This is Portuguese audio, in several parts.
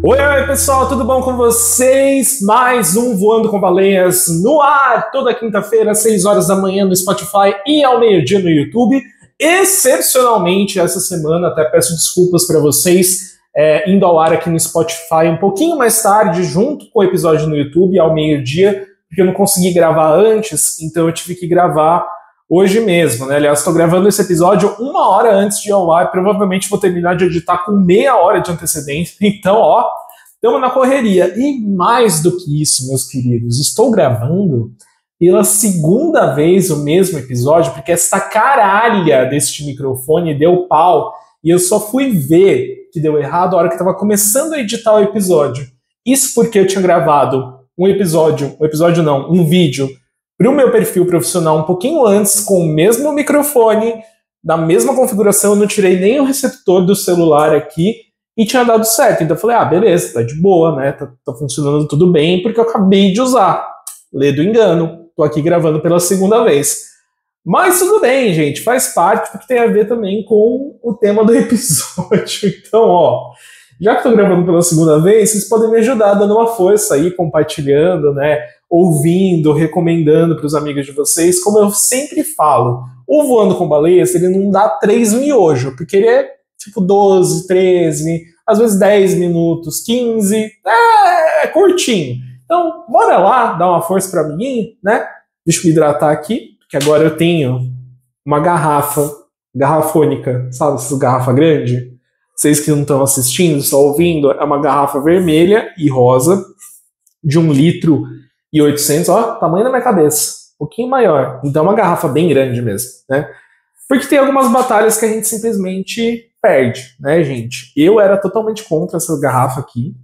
Oi, pessoal, tudo bom com vocês? Mais um Voando com Baleias no ar, toda quinta-feira, às 6 horas da manhã no Spotify e ao meio-dia no YouTube. Excepcionalmente, essa semana, até peço desculpas para vocês, indo ao ar aqui no Spotify um pouquinho mais tarde, junto com o episódio no YouTube, ao meio-dia, porque eu não consegui gravar antes, então eu tive que gravar hoje mesmo, né? Aliás, estou gravando esse episódio 1 hora antes de ir ao ar, provavelmente vou terminar de editar com meia hora de antecedência, então, estamos na correria. E mais do que isso, meus queridos, estou gravando pela segunda vez o mesmo episódio, porque essa caralha deste microfone deu pau, e eu só fui ver que deu errado a hora que estava começando a editar o episódio. Isso porque eu tinha gravado um vídeo para o meu perfil profissional um pouquinho antes, com o mesmo microfone, da mesma configuração, eu não tirei nem o receptor do celular aqui, e tinha dado certo. Então eu falei, beleza, tá de boa, né, tá funcionando tudo bem, porque eu acabei de usar. Lê do engano, tô aqui gravando pela segunda vez. Mas tudo bem, gente, faz parte, porque tem a ver também com o tema do episódio. Então, já que tô gravando pela segunda vez, vocês podem me ajudar dando uma força aí, compartilhando, né, ouvindo, recomendando para os amigos de vocês. Como eu sempre falo, o Voando com Baleias, ele não dá 3 miojos, porque ele é tipo 12, 13, às vezes 10 minutos, 15, é curtinho. Então, bora lá, dar uma força para mim, né? Deixa eu me hidratar aqui, porque agora eu tenho uma garrafônica, sabe, essa garrafa grande? Vocês que não estão assistindo, só ouvindo, é uma garrafa vermelha e rosa, de 1,8 litros, tamanho da minha cabeça, um pouquinho maior. Então é uma garrafa bem grande mesmo, né? Porque tem algumas batalhas que a gente simplesmente perde, né, gente? Eu era totalmente contra essa garrafa aqui,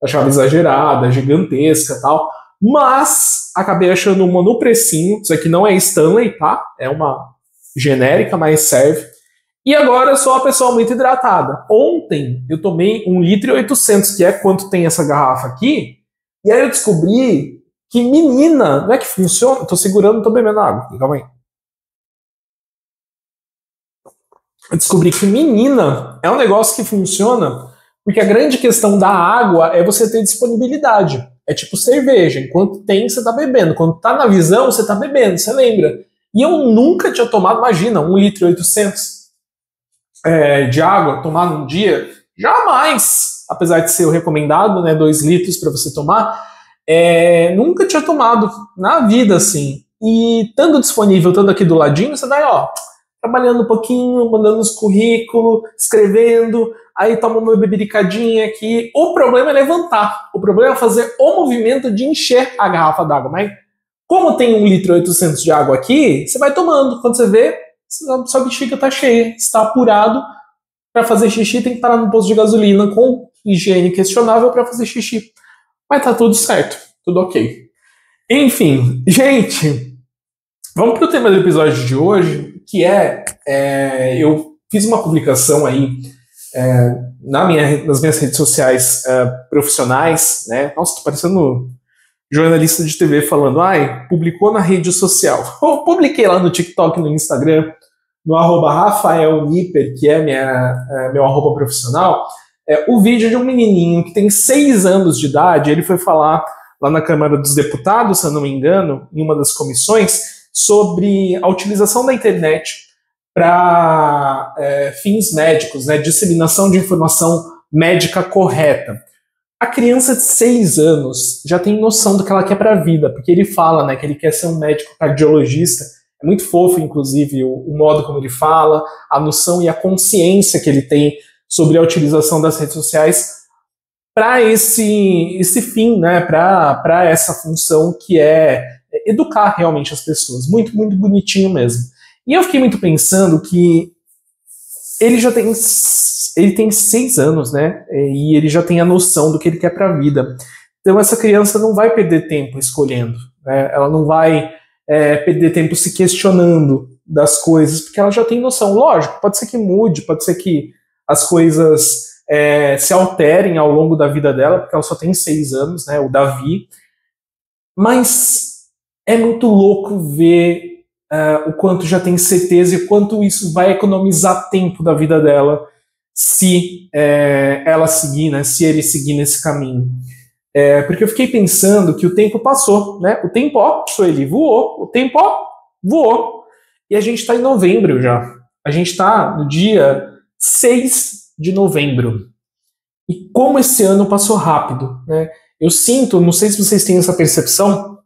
achava exagerada, gigantesca e tal, mas acabei achando uma no precinho. Isso aqui não é Stanley, tá? É uma genérica, mas serve. E agora eu sou uma pessoa muito hidratada. Ontem eu tomei 1,8 litros, que é quanto tem essa garrafa aqui, e aí eu descobri que, menina, não é que funciona? Tô segurando, não tô bebendo água, calma aí. Eu descobri que, menina, é um negócio que funciona, porque a grande questão da água é você ter disponibilidade. É tipo cerveja, enquanto tem, você tá bebendo. Quando tá na visão, você tá bebendo, você lembra? E eu nunca tinha tomado, imagina, 1,8 litros de água, tomar num dia, jamais. Apesar de ser o recomendado, né, 2 litros para você tomar, nunca tinha tomado na vida, assim. E estando disponível, estando aqui do ladinho, você vai, trabalhando um pouquinho, mandando os currículos, escrevendo, aí toma uma bebericadinha aqui. O problema é levantar. O problema é fazer o movimento de encher a garrafa d'água. Mas como tem 1,8 litros de água aqui, você vai tomando. Quando você vê, sua bexiga tá cheia, está apurado. Para fazer xixi tem que parar no posto de gasolina com higiene questionável para fazer xixi. Mas tá tudo certo, tudo ok. Enfim, gente, vamos pro tema do episódio de hoje, que eu fiz uma publicação aí nas minhas redes sociais profissionais, né? Nossa, tô parecendo jornalista de TV falando, publicou na rede social. Eu publiquei lá no TikTok, no Instagram, no @RafaelNipper, que é meu arroba profissional, o vídeo de um menininho que tem 6 anos de idade. Ele foi falar lá na Câmara dos Deputados, se eu não me engano, em uma das comissões, sobre a utilização da internet para fins médicos, né, disseminação de informação médica correta. A criança de 6 anos já tem noção do que ela quer para a vida, porque ele fala, né, que ele quer ser um médico cardiologista. É muito fofo, inclusive, o modo como ele fala, a noção e a consciência que ele tem sobre a utilização das redes sociais para esse fim, né, para essa função que é educar realmente as pessoas. Muito, muito bonitinho mesmo. E eu fiquei muito pensando que ele tem 6 anos, né, e ele já tem a noção do que ele quer para a vida. Então essa criança não vai perder tempo escolhendo, né, ela não vai perder tempo se questionando das coisas, porque ela já tem noção. Lógico, pode ser que mude, pode ser que as coisas se alterem ao longo da vida dela, porque ela só tem 6 anos, né, o Davi. Mas é muito louco ver o quanto já tem certeza e quanto isso vai economizar tempo da vida dela se ela seguir, né, se ele seguir nesse caminho. Porque eu fiquei pensando que o tempo passou, né? O tempo, ó, ele voou, o tempo, ó, voou. E a gente está em novembro já. A gente está no dia 6 de novembro. E como esse ano passou rápido, né? Eu sinto, não sei se vocês têm essa percepção,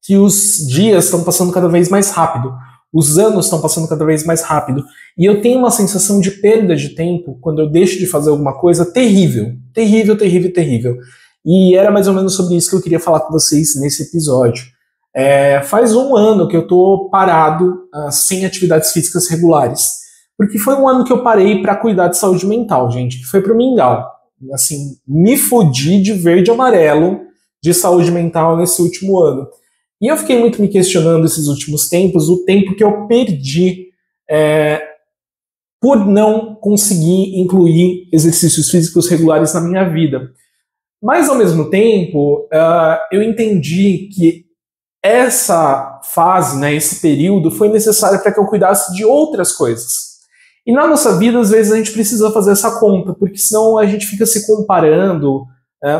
que os dias estão passando cada vez mais rápido. Os anos estão passando cada vez mais rápido. E eu tenho uma sensação de perda de tempo quando eu deixo de fazer alguma coisa terrível. Terrível, terrível, terrível. E era mais ou menos sobre isso que eu queria falar com vocês nesse episódio. Faz um ano que eu tô parado sem atividades físicas regulares. Porque foi um ano que eu parei para cuidar de saúde mental, gente. Que foi pro mingau. Assim, me fodi de verde e amarelo de saúde mental nesse último ano. E eu fiquei muito me questionando esses últimos tempos, o tempo que eu perdi por não conseguir incluir exercícios físicos regulares na minha vida. Mas, ao mesmo tempo, eu entendi que essa fase, né, esse período, foi necessário para que eu cuidasse de outras coisas. E na nossa vida, às vezes, a gente precisa fazer essa conta, porque senão a gente fica se comparando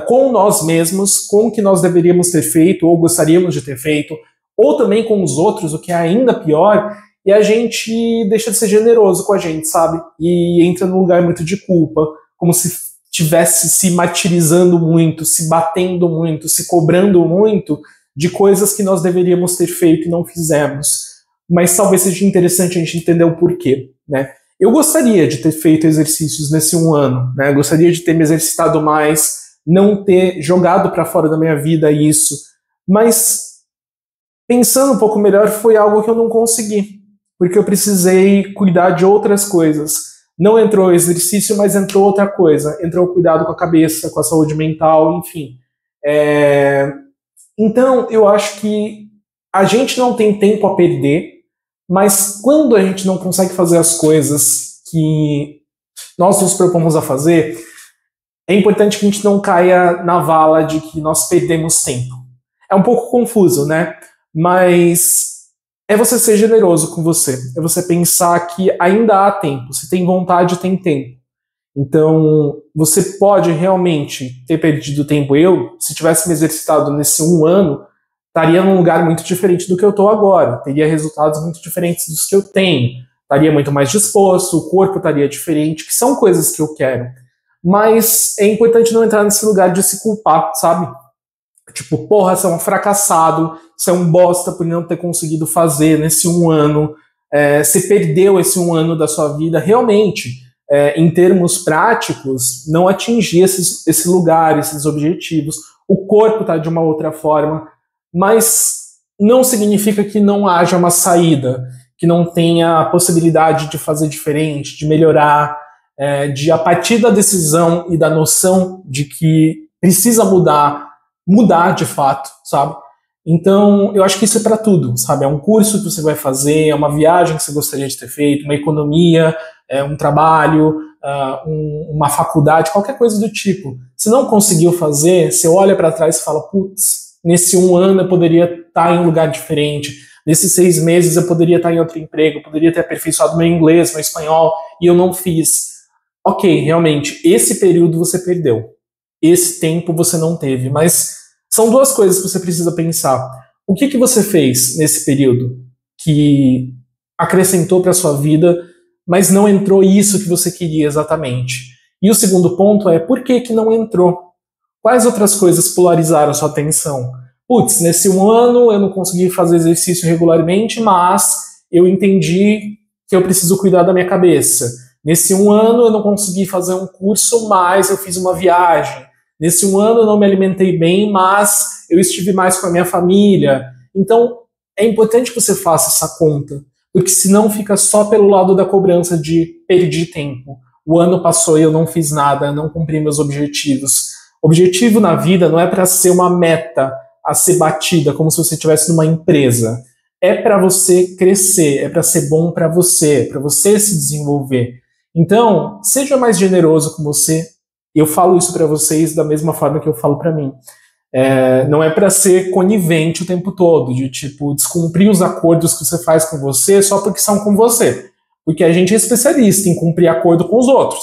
com nós mesmos, com o que nós deveríamos ter feito, ou gostaríamos de ter feito, ou também com os outros, o que é ainda pior, e a gente deixa de ser generoso com a gente, sabe? E entra num lugar muito de culpa, como se estivesse se martirizando muito, se batendo muito, se cobrando muito de coisas que nós deveríamos ter feito e não fizemos. Mas talvez seja interessante a gente entender o porquê, né? Eu gostaria de ter feito exercícios nesse um ano, né? Eu gostaria de ter me exercitado mais, não ter jogado para fora da minha vida isso. Mas, pensando um pouco melhor, foi algo que eu não consegui, porque eu precisei cuidar de outras coisas. Não entrou exercício, mas entrou outra coisa. Entrou cuidado com a cabeça, com a saúde mental, enfim. Então, eu acho que a gente não tem tempo a perder, mas quando a gente não consegue fazer as coisas que nós nos propomos a fazer, é importante que a gente não caia na vala de que nós perdemos tempo. É um pouco confuso, né? Mas é você ser generoso com você. É você pensar que ainda há tempo. Se tem vontade, tem tempo. Então, você pode realmente ter perdido tempo. Eu, se tivesse me exercitado nesse um ano, estaria num lugar muito diferente do que eu estou agora. Teria resultados muito diferentes dos que eu tenho. Estaria muito mais disposto, o corpo estaria diferente, que são coisas que eu quero. Mas é importante não entrar nesse lugar de se culpar, sabe? Tipo, porra, você é um fracassado, você é um bosta por não ter conseguido fazer nesse um ano, você perdeu esse um ano da sua vida. Realmente, em termos práticos, não atingir esse lugar, esses objetivos. O corpo está de uma outra forma, mas não significa que não haja uma saída, que não tenha a possibilidade de fazer diferente, de melhorar, de a partir da decisão e da noção de que precisa mudar de fato, sabe? Então, eu acho que isso é para tudo, sabe? É um curso que você vai fazer, é uma viagem que você gostaria de ter feito, uma economia, um trabalho, uma faculdade, qualquer coisa do tipo. Se não conseguiu fazer, você olha para trás e fala, putz, nesse um ano eu poderia estar em um lugar diferente, nesses 6 meses eu poderia estar em outro emprego, eu poderia ter aperfeiçoado meu inglês, meu espanhol, e eu não fiz. Ok, realmente, esse período você perdeu. Esse tempo você não teve, mas são duas coisas que você precisa pensar. O que você fez nesse período que acrescentou para a sua vida, mas não entrou isso que você queria exatamente? E o segundo ponto é, por que não entrou? Quais outras coisas polarizaram sua atenção? Putz, nesse um ano eu não consegui fazer exercício regularmente, mas eu entendi que eu preciso cuidar da minha cabeça. Nesse um ano eu não consegui fazer um curso, mas eu fiz uma viagem. Nesse um ano eu não me alimentei bem, mas eu estive mais com a minha família. Então, é importante que você faça essa conta, porque senão fica só pelo lado da cobrança de perdi tempo. O ano passou e eu não fiz nada, não cumpri meus objetivos. Objetivo na vida não é para ser uma meta a ser batida, como se você estivesse numa empresa. É para você crescer, é para ser bom para você se desenvolver. Então, seja mais generoso com você. Eu falo isso para vocês da mesma forma que eu falo para mim. Não é para ser conivente o tempo todo, de tipo, descumprir os acordos que você faz com você só porque são com você. Porque a gente é especialista em cumprir acordo com os outros.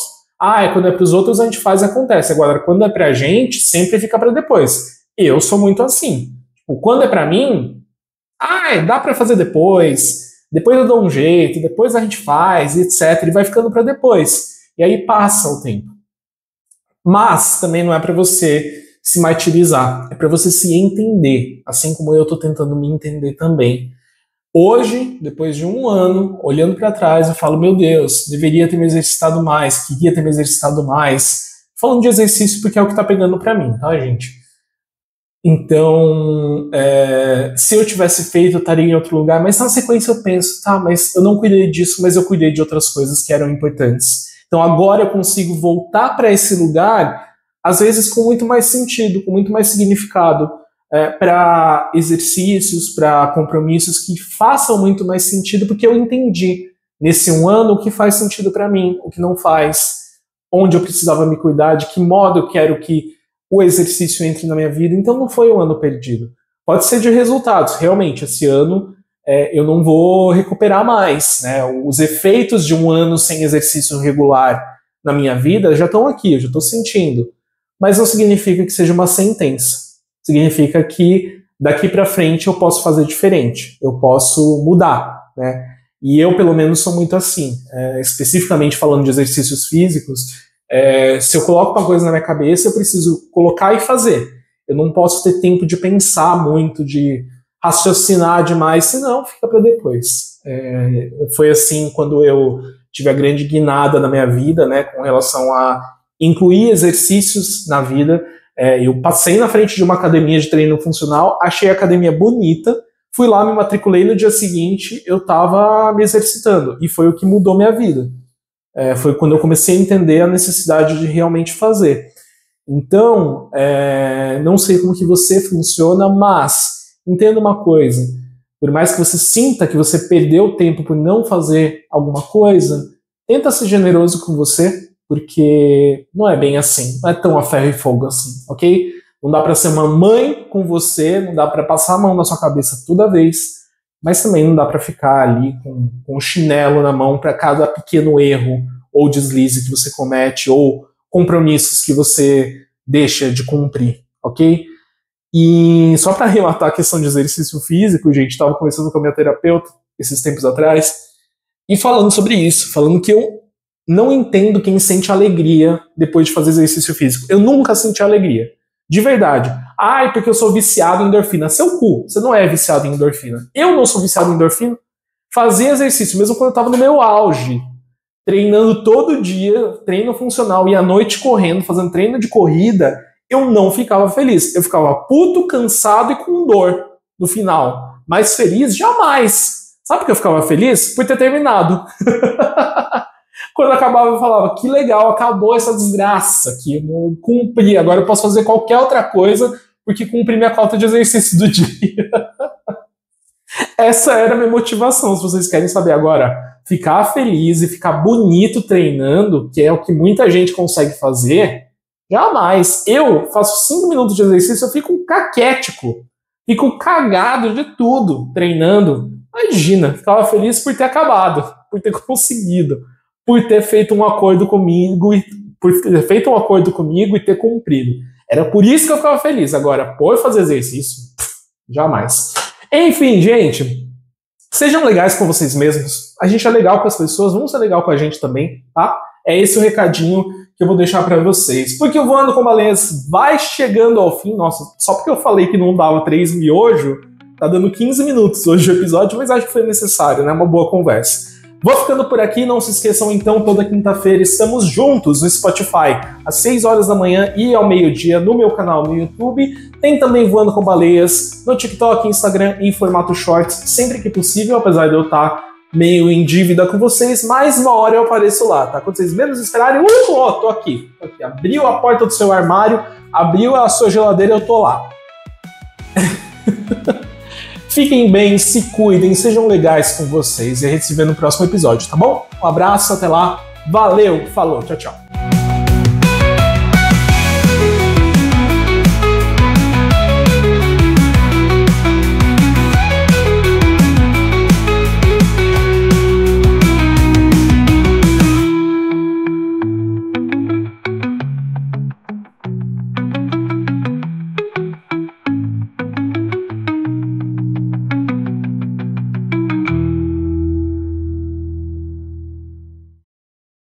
Quando é para os outros a gente faz e acontece. Agora, quando é pra gente, sempre fica para depois. Eu sou muito assim. Tipo, quando é para mim, dá para fazer depois eu dou um jeito, depois a gente faz, etc. E vai ficando para depois. E aí passa o tempo. Mas também não é para você se martirizar, é para você se entender, assim como eu estou tentando me entender também. Hoje, depois de um ano, olhando para trás, eu falo, meu Deus, deveria ter me exercitado mais, queria ter me exercitado mais. Falando de exercício porque é o que está pegando para mim, tá, gente? Então, se eu tivesse feito, eu estaria em outro lugar, mas na sequência eu penso, mas eu não cuidei disso, mas eu cuidei de outras coisas que eram importantes. Então agora eu consigo voltar para esse lugar, às vezes com muito mais sentido, com muito mais significado, para exercícios, para compromissos que façam muito mais sentido, porque eu entendi nesse um ano o que faz sentido para mim, o que não faz, onde eu precisava me cuidar, de que modo eu quero que o exercício entre na minha vida. Então não foi um ano perdido. Pode ser de resultados. Realmente, esse ano eu não vou recuperar mais, né? Os efeitos de um ano sem exercício regular na minha vida já estão aqui, eu já estou sentindo. Mas não significa que seja uma sentença. Significa que daqui para frente eu posso fazer diferente, eu posso mudar, né? E eu, pelo menos, sou muito assim. Especificamente falando de exercícios físicos, se eu coloco uma coisa na minha cabeça, eu preciso colocar e fazer. Eu não posso ter tempo de pensar muito, de raciocinar demais, senão fica para depois. Foi assim quando eu tive a grande guinada na minha vida, né, com relação a incluir exercícios na vida. Eu passei na frente de uma academia de treino funcional, achei a academia bonita, fui lá, me matriculei, no dia seguinte eu estava me exercitando, e foi o que mudou minha vida. Foi quando eu comecei a entender a necessidade de realmente fazer. Então, não sei como que você funciona, mas entenda uma coisa, por mais que você sinta que você perdeu tempo por não fazer alguma coisa, tenta ser generoso com você, porque não é bem assim, não é tão a ferro e fogo assim, ok? Não dá para ser uma mãe com você, não dá para passar a mão na sua cabeça toda vez, mas também não dá para ficar ali com o chinelo na mão para cada pequeno erro ou deslize que você comete ou compromissos que você deixa de cumprir, ok? E só para arrematar a questão de exercício físico, gente, estava conversando com a minha terapeuta esses tempos atrás e falando sobre isso, falando que eu não entendo quem sente alegria depois de fazer exercício físico. Eu nunca senti alegria. De verdade. Porque eu sou viciado em endorfina. Seu cu, você não é viciado em endorfina. Eu não sou viciado em endorfina. Fazia exercício, mesmo quando eu estava no meu auge, treinando todo dia, treino funcional, e à noite correndo, fazendo treino de corrida, eu não ficava feliz. Eu ficava puto, cansado e com dor no final. Mas feliz, jamais. Sabe por que eu ficava feliz? Por ter terminado. Quando acabava, eu falava, que legal, acabou essa desgraça aqui, eu cumpri, agora eu posso fazer qualquer outra coisa, porque cumpri minha cota de exercício do dia. Essa era a minha motivação, se vocês querem saber agora. Ficar feliz e ficar bonito treinando, que é o que muita gente consegue fazer, jamais. Eu faço 5 minutos de exercício, eu fico caquético, fico cagado de tudo treinando. Imagina, ficava feliz por ter acabado, por ter conseguido, por ter feito um acordo comigo e ter cumprido. Era por isso que eu ficava feliz. Agora, por fazer exercício, jamais. Enfim, gente, sejam legais com vocês mesmos. A gente é legal com as pessoas, vamos ser legal com a gente também, tá? É esse o recadinho que eu vou deixar para vocês. Porque o Voando com Baleias vai chegando ao fim. Nossa, só porque eu falei que não dava 3 miojos, tá dando 15 minutos hoje o episódio, mas acho que foi necessário, né? Uma boa conversa. Vou ficando por aqui, não se esqueçam então, toda quinta-feira estamos juntos no Spotify, às 6 horas da manhã e ao meio-dia no meu canal no YouTube. Tem também Voando com Baleias no TikTok, Instagram em formato shorts, sempre que possível, apesar de eu estar meio em dívida com vocês, mas uma hora eu apareço lá, tá? Quando vocês menos esperarem, tô aqui. Abriu a porta do seu armário, abriu a sua geladeira, eu tô lá. Fiquem bem, se cuidem, sejam legais com vocês e a gente se vê no próximo episódio, tá bom? Um abraço, até lá, valeu, falou, tchau, tchau.